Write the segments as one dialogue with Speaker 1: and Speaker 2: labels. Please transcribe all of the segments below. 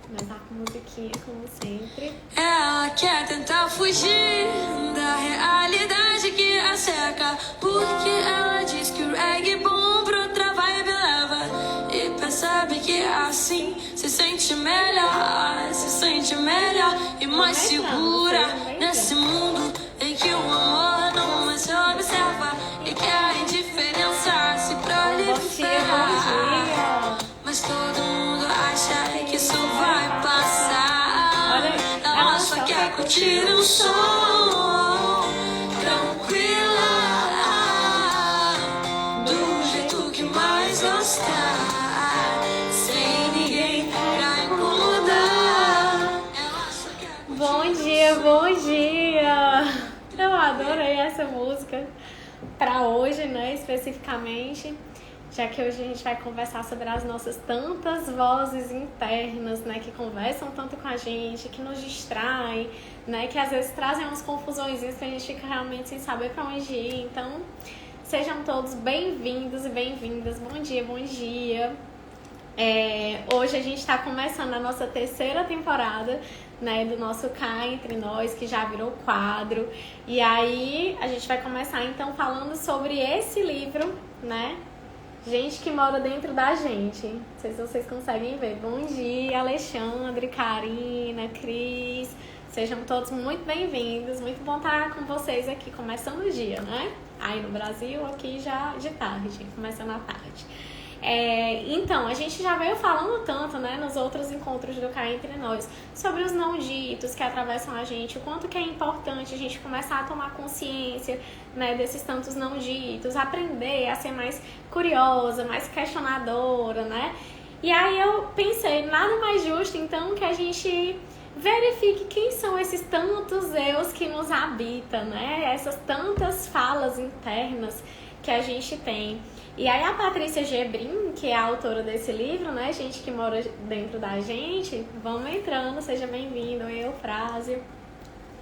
Speaker 1: Começar com musiquinha, como sempre.
Speaker 2: Ela quer tentar fugir da realidade que a cerca, porque ela diz que o reggae bom pra outra vibe leva, e percebe que assim se sente melhor e mais segura nesse mundo em que o amor não mais se observa e que a indiferença se prolifera. Mas todo mundo acha que isso vai passar. Ela só quer curtir um som tranquila, do jeito que mais gostar, sem ninguém pra incomodar. Ela só quer curtir
Speaker 1: Bom dia! Eu adorei essa música para hoje, né, especificamente, já que hoje a gente vai conversar sobre as nossas tantas vozes internas, né, que conversam tanto com a gente, que nos distraem, né, que às vezes trazem umas confusões que a gente fica realmente sem saber para onde ir. Então, sejam todos bem-vindos e bem-vindas. Bom dia! Hoje a gente está começando a nossa terceira temporada, né, do nosso Cá Entre Nós, que já virou quadro. E aí a gente vai começar então falando sobre esse livro, né? Gente que mora dentro da gente. Não sei se vocês conseguem ver. Bom dia, Alexandre, Karina, Cris. Sejam todos muito bem-vindos. Muito bom estar com vocês aqui, começando o dia, né? Aí no Brasil, aqui já de tarde, começando a tarde. Então, a gente já veio falando tanto, né, nos outros encontros do Cá Entre Nós, sobre os não ditos que atravessam a gente, o quanto que é importante a gente começar a tomar consciência, né, desses tantos não ditos, aprender a ser mais curiosa, mais questionadora, né? E aí eu pensei, nada mais justo, então, que a gente verifique quem são esses tantos eus que nos habitam, né? Essas tantas falas internas que a gente tem. E aí a Patrícia Gebrim, que é a autora desse livro, né, gente que mora dentro da gente, vamos entrando, seja bem-vindo, Eufrásio.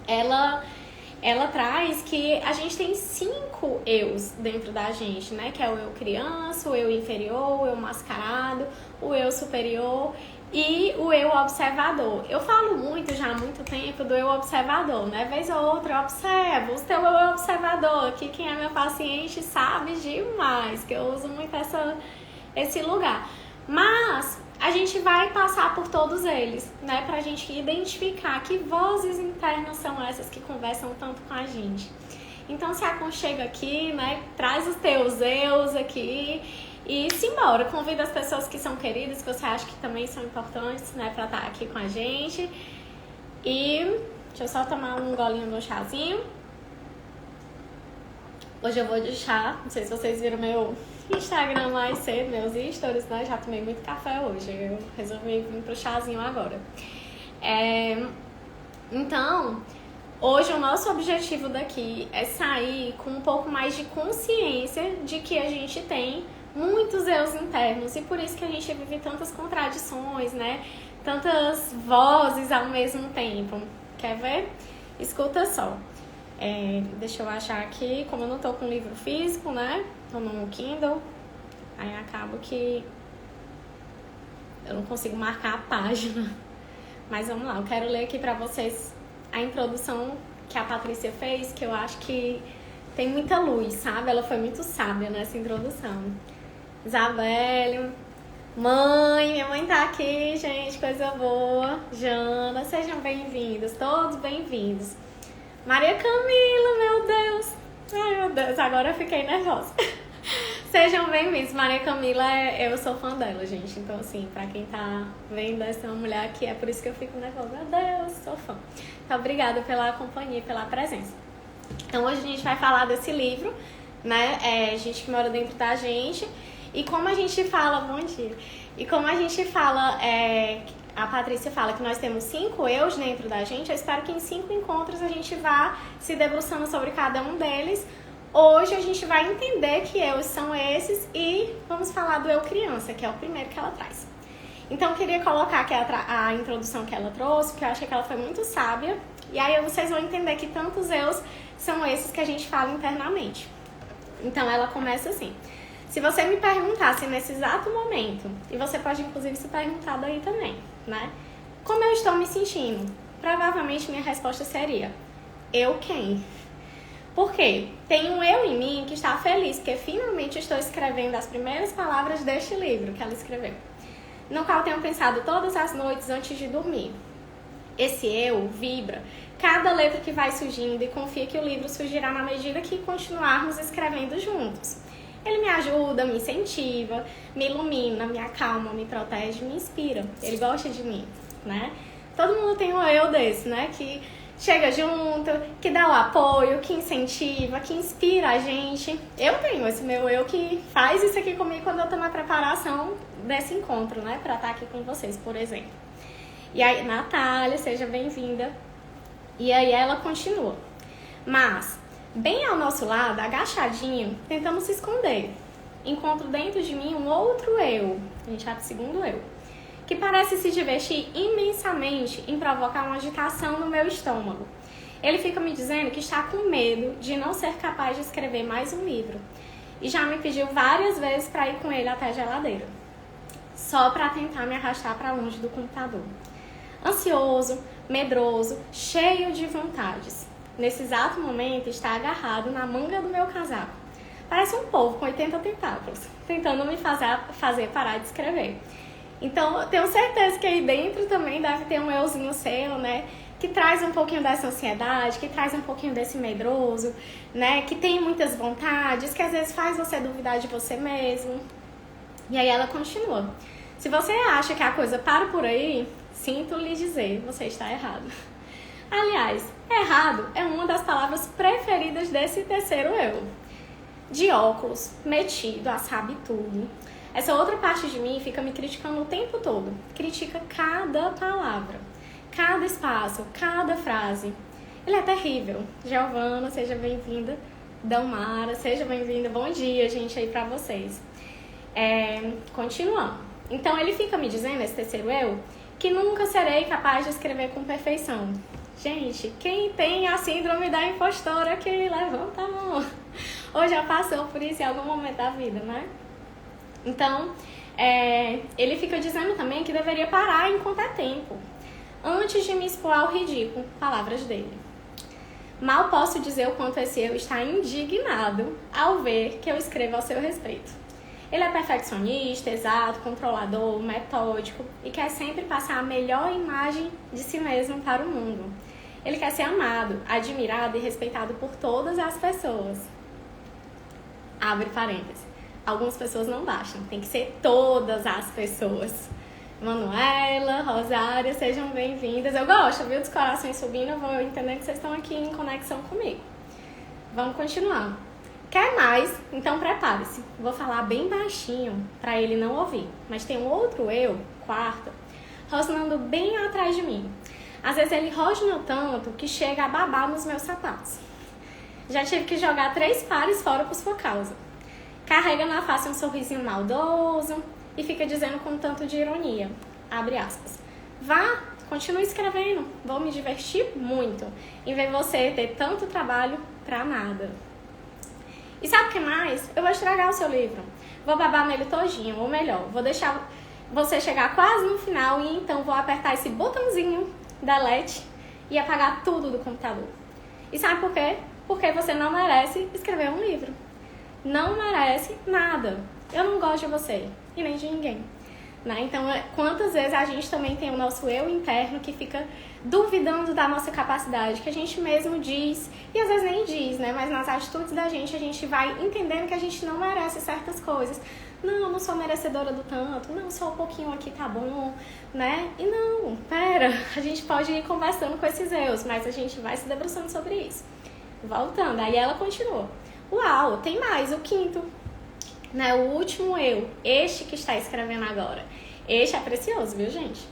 Speaker 1: Ela traz que a gente tem 5 eus dentro da gente, né, que é o eu criança, o eu inferior, o eu mascarado, o eu superior e o eu observador. Eu falo muito já há muito tempo do eu observador, né? Vez ou outra eu observo, o teu eu observador, que quem é meu paciente sabe demais, que eu uso muito esse lugar. Mas a gente vai passar por todos eles, né? Pra gente identificar que vozes internas são essas que conversam tanto com a gente. Então se aconchega aqui, né? Traz os teus eus aqui. E simbora, convida as pessoas que são queridas, que você acha que também são importantes, né, pra estar aqui com a gente. E deixa eu só tomar um golinho do chazinho. Hoje eu vou de chá, não sei se vocês viram meu Instagram mais cedo, meus stories, né, já tomei muito café hoje, eu resolvi vir pro chazinho agora. Então, hoje o nosso objetivo daqui é sair com um pouco mais de consciência de que a gente tem muitos eus internos e por isso que a gente vive tantas contradições, né? Tantas vozes ao mesmo tempo. Quer ver? Escuta só. Deixa eu achar aqui, como eu não tô com livro físico, né? Tô no Kindle, aí acabo que eu não consigo marcar a página. Mas vamos lá, eu quero ler aqui pra vocês a introdução que a Patrícia fez, que eu acho que tem muita luz, sabe? Ela foi muito sábia nessa introdução. Isabelle, minha mãe tá aqui, gente, coisa boa. Jana, sejam bem-vindos, todos bem-vindos. Maria Camila, meu Deus. Ai, meu Deus, agora eu fiquei nervosa. Sejam bem-vindos. Maria Camila, eu sou fã dela, gente. Então, assim, pra quem tá vendo essa mulher aqui, é por isso que eu fico nervosa. Meu Deus, sou fã. Então, obrigada pela companhia e pela presença. Então, hoje a gente vai falar desse livro, né? Gente que mora dentro da gente. E como a gente fala, bom dia. E como a gente fala, a Patrícia fala que nós temos 5 eus dentro da gente, eu espero que em 5 encontros a gente vá se debruçando sobre cada um deles. Hoje a gente vai entender que eus são esses e vamos falar do eu criança, que é o primeiro que ela traz. Então eu queria colocar aqui a introdução que ela trouxe, porque eu achei que ela foi muito sábia. E aí vocês vão entender que tantos eus são esses que a gente fala internamente. Então ela começa assim. Se você me perguntasse nesse exato momento, e você pode inclusive se perguntar daí também, né? Como eu estou me sentindo? Provavelmente minha resposta seria: eu quem? Por quê? Tem um eu em mim que está feliz, porque finalmente estou escrevendo as primeiras palavras deste livro que ela escreveu, no qual tenho pensado todas as noites antes de dormir. Esse eu vibra cada letra que vai surgindo e confia que o livro surgirá na medida que continuarmos escrevendo juntos. Ele me ajuda, me incentiva, me ilumina, me acalma, me protege, me inspira. Ele gosta de mim, né? Todo mundo tem um eu desse, né? Que chega junto, que dá o apoio, que incentiva, que inspira a gente. Eu tenho esse meu eu que faz isso aqui comigo quando eu tô na preparação desse encontro, né? Pra estar aqui com vocês, por exemplo. E aí, Natália, seja bem-vinda. E aí ela continua. Mas, bem ao nosso lado, agachadinho, tentamos se esconder. Encontro dentro de mim um outro eu, a gente vai pro segundo eu, que parece se divertir imensamente em provocar uma agitação no meu estômago. Ele fica me dizendo que está com medo de não ser capaz de escrever mais um livro. E já me pediu várias vezes para ir com ele até a geladeira, só para tentar me arrastar para longe do computador. Ansioso, medroso, cheio de vontades. Nesse exato momento está agarrado na manga do meu casaco. Parece um polvo com 80 tentáculos, tentando me fazer parar de escrever. Então, eu tenho certeza que aí dentro também deve ter um euzinho seu, né? Que traz um pouquinho dessa ansiedade, que traz um pouquinho desse medroso, né? Que tem muitas vontades, que às vezes faz você duvidar de você mesmo. E aí ela continua. Se você acha que a coisa para por aí, sinto lhe dizer, você está errado. Aliás, errado é uma das palavras preferidas desse terceiro eu. De óculos, metido a sabe tudo. Essa outra parte de mim fica me criticando o tempo todo. Critica cada palavra, cada espaço, cada frase. Ele é terrível. Giovana, seja bem-vinda. Dalmara, seja bem-vinda. Bom dia, gente, aí pra vocês. Continuando. Então, ele fica me dizendo, esse terceiro eu, que nunca serei capaz de escrever com perfeição. Gente, quem tem a síndrome da impostora aqui, levanta a mão. Ou já passou por isso em algum momento da vida, né? Então, ele fica dizendo também que deveria parar enquanto é tempo, antes de me expor ao ridículo, palavras dele. Mal posso dizer o quanto esse eu está indignado ao ver que eu escrevo ao seu respeito. Ele é perfeccionista, exato, controlador, metódico e quer sempre passar a melhor imagem de si mesmo para o mundo. Ele quer ser amado, admirado e respeitado por todas as pessoas. Abre parênteses. Algumas pessoas não bastam, tem que ser todas as pessoas. Manuela, Rosária, sejam bem-vindas. Eu gosto, viu, dos corações subindo, eu vou entender que vocês estão aqui em conexão comigo. Vamos continuar. Quer mais? Então prepare-se. Vou falar bem baixinho para ele não ouvir. Mas tem um outro eu, quarto, rosnando bem atrás de mim. Às vezes ele rosna tanto que chega a babar nos meus sapatos. Já tive que jogar 3 pares fora por sua causa. Carrega na face um sorrisinho maldoso e fica dizendo com tanto de ironia, abre aspas, vá, continue escrevendo, vou me divertir muito, em vez de você ter tanto trabalho pra nada. E sabe o que mais? Eu vou estragar o seu livro, vou babar nele todinho, ou melhor, vou deixar você chegar quase no final e então vou apertar esse botãozinho delete e apagar tudo do computador. E sabe por quê? Porque você não merece escrever um livro. Não merece nada. Eu não gosto de você e nem de ninguém, né? Então, quantas vezes a gente também tem o nosso eu interno que fica duvidando da nossa capacidade, que a gente mesmo diz, e às vezes nem diz, né? Mas nas atitudes da gente, a gente vai entendendo que a gente não merece certas coisas. Não, não sou merecedora do tanto, não, só um pouquinho aqui tá bom, né? E não, pera, a gente pode ir conversando com esses eus, mas a gente vai se debruçando sobre isso. Voltando, aí ela continua. Uau, tem mais, o quinto, né? O último eu, este que está escrevendo agora. Este é precioso, viu, gente?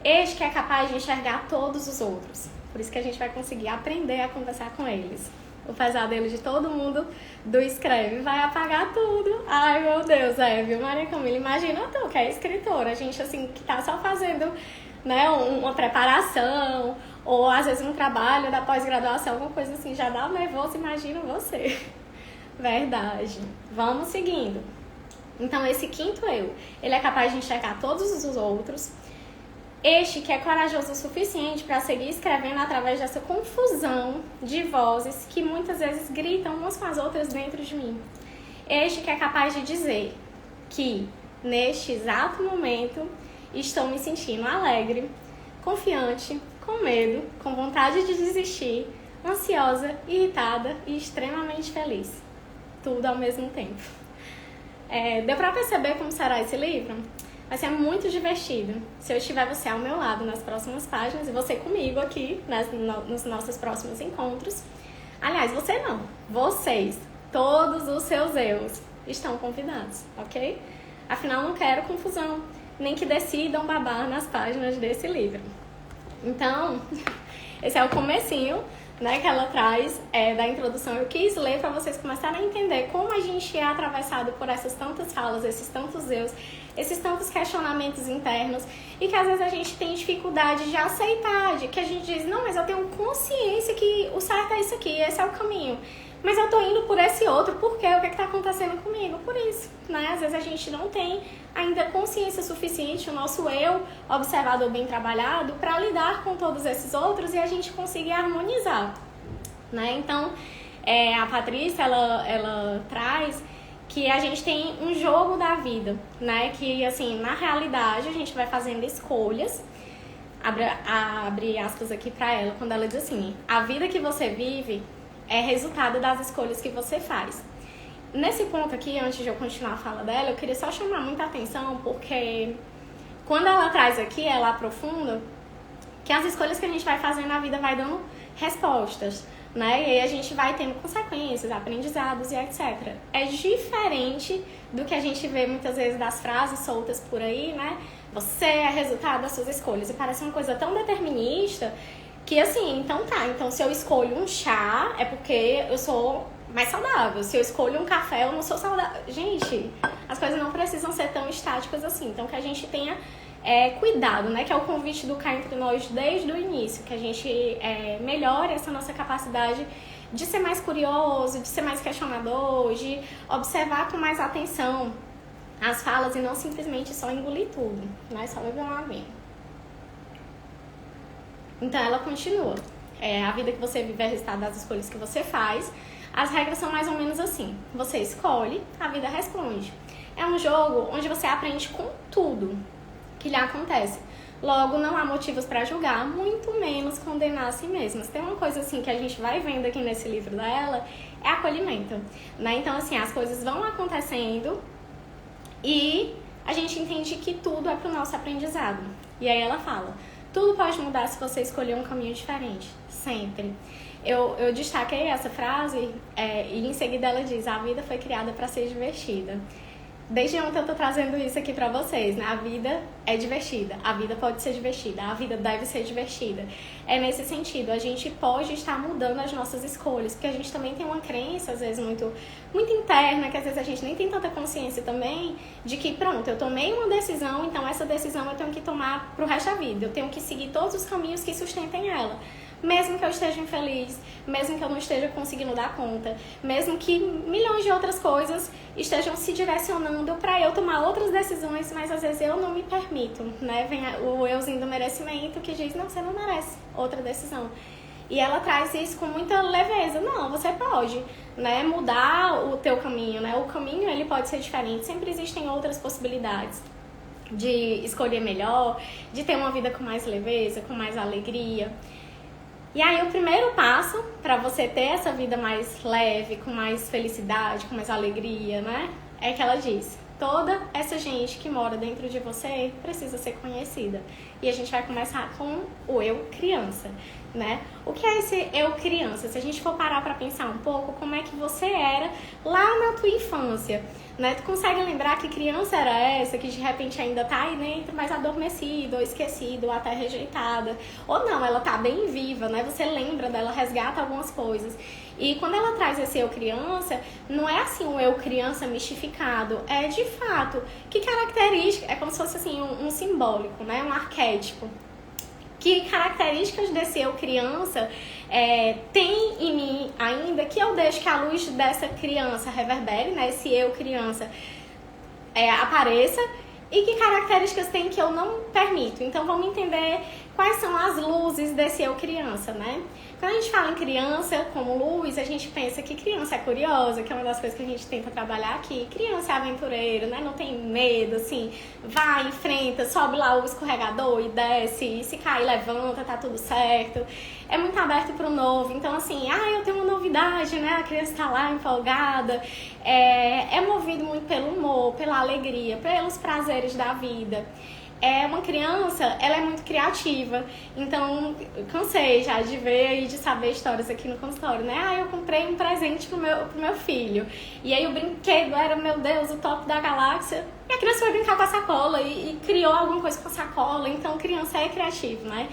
Speaker 1: Este que é capaz de enxergar todos os outros. Por isso que a gente vai conseguir aprender a conversar com eles. O pesadelo de todo mundo do escreve vai apagar tudo. Ai, meu Deus, viu, Maria Camila? Imagina tu, que é escritora, a gente assim, que tá só fazendo, né, uma preparação, ou às vezes um trabalho da pós-graduação, alguma coisa assim, já dá um nervoso, imagina você. Verdade. Vamos seguindo. Então, esse quinto eu, ele é capaz de enxergar todos os outros, Este que é corajoso o suficiente para seguir escrevendo através dessa confusão de vozes que muitas vezes gritam umas com as outras dentro de mim. Este que é capaz de dizer que, neste exato momento, estou me sentindo alegre, confiante, com medo, com vontade de desistir, ansiosa, irritada e extremamente feliz. Tudo ao mesmo tempo. Deu para perceber como será esse livro? Vai ser muito divertido se eu tiver você ao meu lado nas próximas páginas e você comigo aqui nos nossos próximos encontros. Aliás, você não, vocês, todos os seus eus estão convidados, ok? Afinal, não quero confusão, nem que decidam babar nas páginas desse livro. Então, esse é o comecinho, né, que ela traz da introdução. Eu quis ler para vocês começarem a entender como a gente é atravessado por essas tantas falas, esses tantos eus, esses tantos questionamentos internos e que às vezes a gente tem dificuldade de aceitar, de que a gente diz, não, mas eu tenho consciência que o certo é isso aqui, esse é o caminho. Mas eu tô indo por esse outro, por quê? O que tá acontecendo comigo? Por isso, né? Às vezes a gente não tem ainda consciência suficiente, o nosso eu observador bem trabalhado, para lidar com todos esses outros e a gente conseguir harmonizar, né? Então, a Patrícia, ela traz que a gente tem um jogo da vida, né? Que, assim, na realidade, a gente vai fazendo escolhas. Abre aspas aqui pra ela, quando ela diz assim, a vida que você vive é resultado das escolhas que você faz. Nesse ponto aqui, antes de eu continuar a fala dela, eu queria só chamar muita atenção, porque quando ela traz aqui, ela aprofunda que as escolhas que a gente vai fazendo na vida vai dando respostas, né? E aí a gente vai tendo consequências, aprendizados e etc. É diferente do que a gente vê muitas vezes das frases soltas por aí, né? Você é resultado das suas escolhas. E parece uma coisa tão determinista que assim, então se eu escolho um chá é porque eu sou mais saudável. Se eu escolho um café, eu não sou saudável. Gente, as coisas não precisam ser tão estáticas assim. Então que a gente tenha cuidado, né? Que é o convite do Cá Entre Nós desde o início. Que a gente melhore essa nossa capacidade de ser mais curioso, de ser mais questionador, de observar com mais atenção as falas e não simplesmente só engolir tudo, né? Só beber uma aguinha. Então ela continua. A vida que você vive é resultado das escolhas que você faz. As regras são mais ou menos assim. Você escolhe, a vida responde. É um jogo onde você aprende com tudo que lhe acontece. Logo, não há motivos para julgar, muito menos condenar a si mesmas. Tem uma coisa assim que a gente vai vendo aqui nesse livro dela, é acolhimento, né? Então assim, as coisas vão acontecendo e a gente entende que tudo é pro nosso aprendizado. E aí ela fala, tudo pode mudar se você escolher um caminho diferente, sempre. Eu destaquei essa frase e em seguida ela diz, a vida foi criada para ser divertida. Desde ontem eu tô trazendo isso aqui pra vocês, né? A vida é divertida, a vida pode ser divertida, a vida deve ser divertida. É nesse sentido, a gente pode estar mudando as nossas escolhas, porque a gente também tem uma crença, às vezes, muito interna, que às vezes a gente nem tem tanta consciência também, de que, pronto, eu tomei uma decisão, então essa decisão eu tenho que tomar pro resto da vida, eu tenho que seguir todos os caminhos que sustentem ela. Mesmo que eu esteja infeliz, mesmo que eu não esteja conseguindo dar conta, mesmo que milhões de outras coisas estejam se direcionando para eu tomar outras decisões, mas às vezes eu não me permito, né? Vem o euzinho do merecimento que diz, não, você não merece outra decisão. E ela traz isso com muita leveza. Não, você pode, né, mudar o teu caminho, né? O caminho, ele pode ser diferente, sempre existem outras possibilidades de escolher melhor, de ter uma vida com mais leveza, com mais alegria. E aí o primeiro passo para você ter essa vida mais leve, com mais felicidade, com mais alegria, né? É que ela diz, toda essa gente que mora dentro de você precisa ser conhecida. E a gente vai começar com o eu criança, né? O que é esse eu criança? Se a gente for parar para pensar um pouco, como é que você era lá na tua infância, né? Tu consegue lembrar que criança era essa, que de repente ainda tá aí dentro, mas adormecida, ou esquecida, ou até rejeitada. Ou não, ela tá bem viva, né? Você lembra dela, resgata algumas coisas. E quando ela traz esse eu criança, não é assim um eu criança mistificado, é de fato, que característica, é como se fosse assim um simbólico, né? Um arquétipo. Que características desse eu criança tem em mim ainda, que eu deixo que a luz dessa criança reverbere, né? Esse eu criança apareça e que características tem que eu não permito. Então vamos entender quais são as luzes desse eu criança, né? Quando a gente fala em criança como luz, a gente pensa que criança é curiosa, que é uma das coisas que a gente tenta trabalhar aqui. Criança é aventureiro, né? Não tem medo, assim, vai, enfrenta, sobe lá o escorregador e desce, e se cair, levanta, tá tudo certo. É muito aberto pro novo, então assim, eu tenho uma novidade, né? A criança tá lá empolgada, é movido muito pelo humor, pela alegria, pelos prazeres da vida. Uma criança, ela é muito criativa, então cansei já de ver e de saber histórias aqui no consultório, né? Eu comprei um presente pro meu filho, e aí o brinquedo era, meu Deus, o top da galáxia, e a criança foi brincar com a sacola e criou alguma coisa com a sacola, então criança é criativa, né?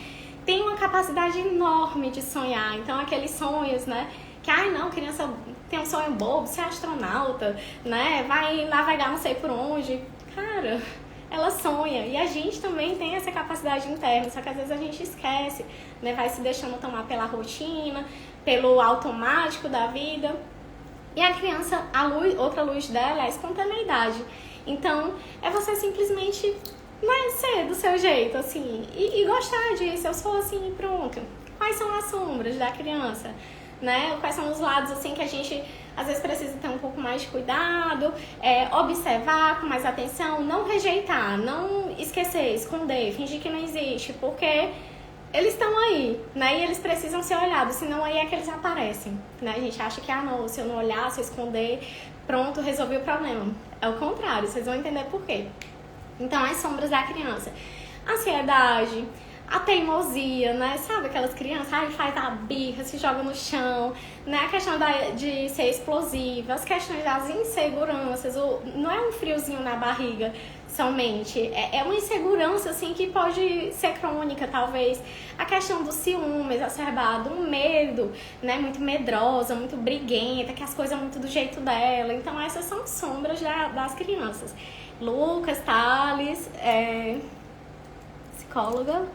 Speaker 1: Tem uma capacidade enorme de sonhar, então aqueles sonhos, né? Que, não, criança tem um sonho bobo, ser astronauta, né? Vai navegar não sei por onde, cara... Ela sonha, e a gente também tem essa capacidade interna, só que às vezes a gente esquece, né? Vai se deixando tomar pela rotina, pelo automático da vida. E a criança, outra luz dela é a espontaneidade. Então, é você simplesmente, né, ser do seu jeito, assim, e gostar disso. Eu sou assim, pronto. Quais são as sombras da criança? Né? Quais são os lados assim que a gente às vezes precisa ter um pouco mais de cuidado, observar com mais atenção, não rejeitar, não esquecer, esconder, fingir que não existe, porque eles estão aí, né? E eles precisam ser olhados, senão aí é que eles aparecem, né? A gente acha que, não, se eu não olhar, se eu esconder, pronto, resolvi o problema. É o contrário, vocês vão entender por quê. Então, as sombras da criança: ansiedade, a teimosia, né? Sabe aquelas crianças, faz a birra, se joga no chão, né? A questão de ser explosiva, as questões das inseguranças, não é um friozinho na barriga somente, é uma insegurança, assim, que pode ser crônica, talvez. A questão do ciúme exacerbado, um medo, né? Muito medrosa, muito briguenta, que as coisas muito do jeito dela. Então, essas são sombras das crianças. Lucas, Thales, psicóloga.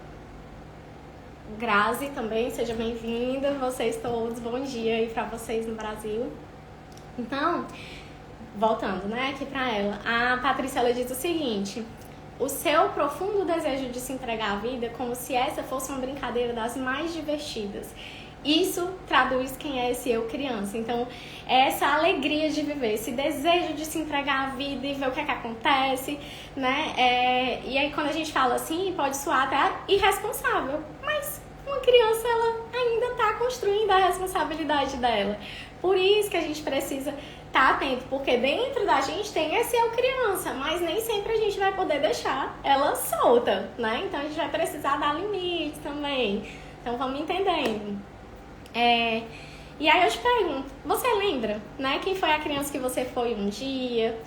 Speaker 1: Grazi também, seja bem-vinda, vocês todos, bom dia aí pra vocês no Brasil. Então, voltando, né, aqui pra ela, a Patrícia, ela diz o seguinte: o seu profundo desejo de se entregar à vida como se essa fosse uma brincadeira das mais divertidas. Isso traduz quem é esse eu criança. Então, é essa alegria de viver, esse desejo de se entregar à vida e ver o que é que acontece, né? E aí, quando a gente fala assim, pode soar até irresponsável, mas uma criança, ela ainda está construindo a responsabilidade dela. Por isso que a gente precisa estar atento, porque dentro da gente tem esse eu criança, mas nem sempre a gente vai poder deixar ela solta, né? Então, a gente vai precisar dar limites também. Então, vamos entendendo. E aí eu te pergunto, você lembra, né, quem foi a criança que você foi um dia?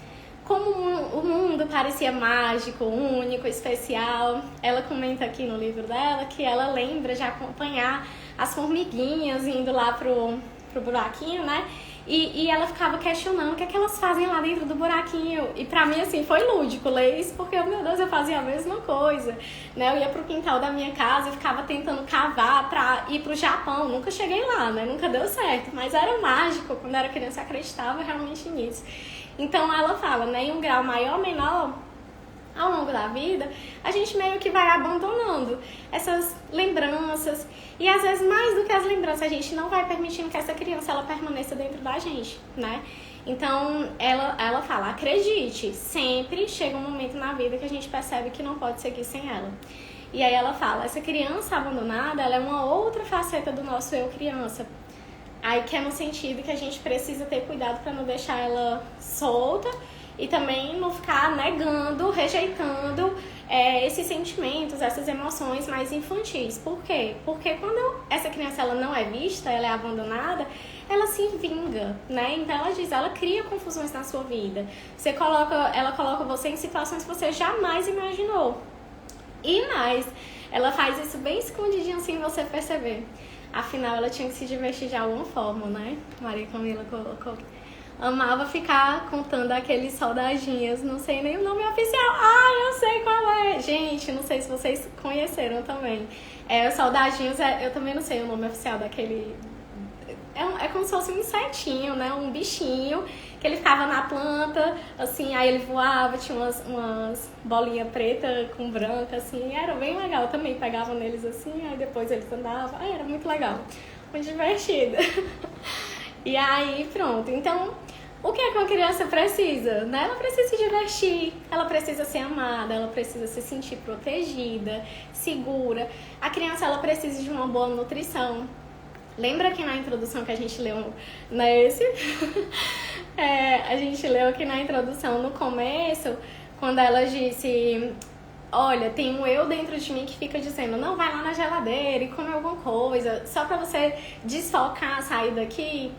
Speaker 1: Como o mundo parecia mágico, único, especial. Ela comenta aqui no livro dela que ela lembra de acompanhar as formiguinhas indo lá pro buraquinho, né? E ela ficava questionando o que é que elas fazem lá dentro do buraquinho. E pra mim, assim, foi lúdico ler isso, porque, meu Deus, eu fazia a mesma coisa, né? Eu ia pro quintal da minha casa e ficava tentando cavar pra ir pro Japão. Nunca cheguei lá, né? Nunca deu certo, mas era mágico. Quando era criança, eu acreditava realmente nisso. Então, ela fala, né? Em um grau maior ou menor, ao longo da vida, a gente meio que vai abandonando essas lembranças. E às vezes, mais do que as lembranças, a gente não vai permitindo que essa criança ela permaneça dentro da gente, né? Então, ela fala, acredite, sempre chega um momento na vida que a gente percebe que não pode seguir sem ela. E aí ela fala, essa criança abandonada, ela é uma outra faceta do nosso eu criança. Aí que é no sentido que a gente precisa ter cuidado para não deixar ela solta e também não ficar negando, rejeitando esses sentimentos, essas emoções mais infantis. Por quê? Porque quando essa criança ela não é vista, ela é abandonada, ela se vinga, né? Então ela cria confusões na sua vida. Ela coloca você em situações que você jamais imaginou. E mais, ela faz isso bem escondidinho sem você perceber. Afinal, ela tinha que se divertir de alguma forma, né? Maria Camila colocou. Amava ficar contando aqueles soldadinhos, não sei nem o nome oficial. Eu sei qual é. Gente, não sei se vocês conheceram também. Os soldadinhos, eu também não sei o nome oficial é como se fosse um insetinho, né? Um bichinho que ele ficava na planta, assim, aí ele voava, tinha umas bolinhas preta com branca, assim, era bem legal. Eu também pegava neles assim, aí depois eles andavam, era muito legal, muito divertido. E aí, pronto. Então, o que é que uma criança precisa, né? Ela precisa se divertir, ela precisa ser amada, ela precisa se sentir protegida, segura. A criança, ela precisa de uma boa nutrição. Lembra que na introdução que a gente leu, a gente leu aqui na introdução, no começo, quando ela disse, olha, tem um eu dentro de mim que fica dizendo, não, vai lá na geladeira e come alguma coisa, só pra você desfocar, sair daqui.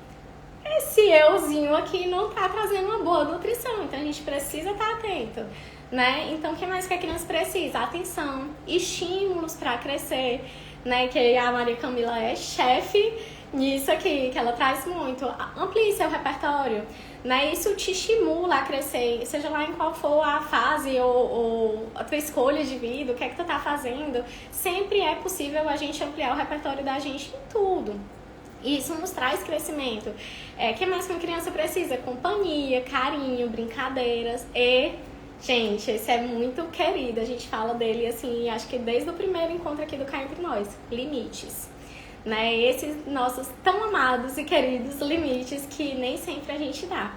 Speaker 1: Esse euzinho aqui não tá trazendo uma boa nutrição, então a gente precisa estar atento, né? Então, o que mais que a criança precisa? Atenção, estímulos para crescer, né? Que a Maria Camila é chefe nisso aqui, que ela traz muito. Amplie seu repertório, né? Isso te estimula a crescer, seja lá em qual for a fase ou a tua escolha de vida, o que é que tu tá fazendo. Sempre é possível a gente ampliar o repertório da gente em tudo. E isso nos traz crescimento. O que mais que uma criança precisa? Companhia, carinho, brincadeiras e... Gente, esse é muito querido. A gente fala dele, assim, acho que desde o primeiro encontro aqui do Cá Entre Nós. Limites. Né? Esses nossos tão amados e queridos limites que nem sempre a gente dá.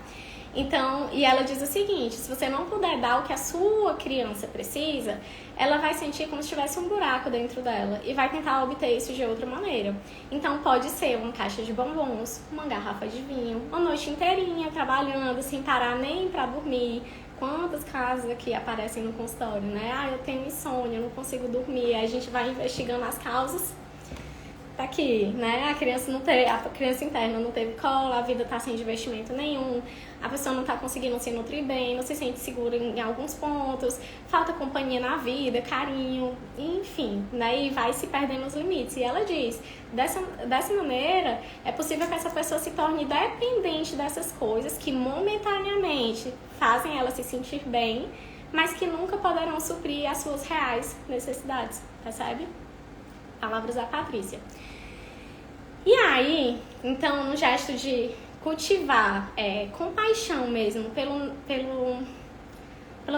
Speaker 1: Então, e ela diz o seguinte, se você não puder dar o que a sua criança precisa, ela vai sentir como se tivesse um buraco dentro dela e vai tentar obter isso de outra maneira. Então, pode ser uma caixa de bombons, uma garrafa de vinho, uma noite inteirinha trabalhando sem parar nem pra dormir. Quantas casos aqui aparecem no consultório, né? Ah, eu tenho insônia, eu não consigo dormir. Aí a gente vai investigando as causas. Tá aqui, né? A criança interna não teve colo, a vida tá sem investimento nenhum, a pessoa não tá conseguindo se nutrir bem, não se sente segura em alguns pontos, falta companhia na vida, carinho, enfim, né? E vai se perdendo os limites. E ela diz, dessa maneira, é possível que essa pessoa se torne dependente dessas coisas que momentaneamente fazem ela se sentir bem, mas que nunca poderão suprir as suas reais necessidades, percebe? Palavras da Patrícia. E aí, então, no gesto de cultivar compaixão mesmo pela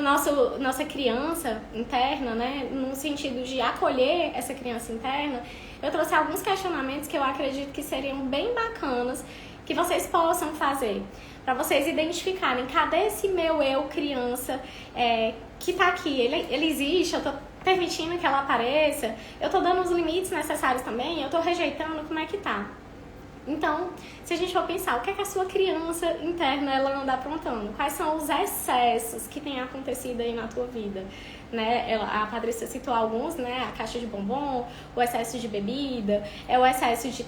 Speaker 1: nossa criança interna, né, no sentido de acolher essa criança interna, eu trouxe alguns questionamentos que eu acredito que seriam bem bacanas que vocês possam fazer, para vocês identificarem cadê esse meu eu criança que tá aqui, ele existe, eu tô permitindo que ela apareça, eu tô dando os limites necessários também, eu tô rejeitando, como é que tá? Então, se a gente for pensar, o que é que a sua criança interna ela anda aprontando? Quais são os excessos que têm acontecido aí na tua vida? Né? A Patrícia citou alguns, né? A caixa de bombom, o excesso de bebida, o excesso de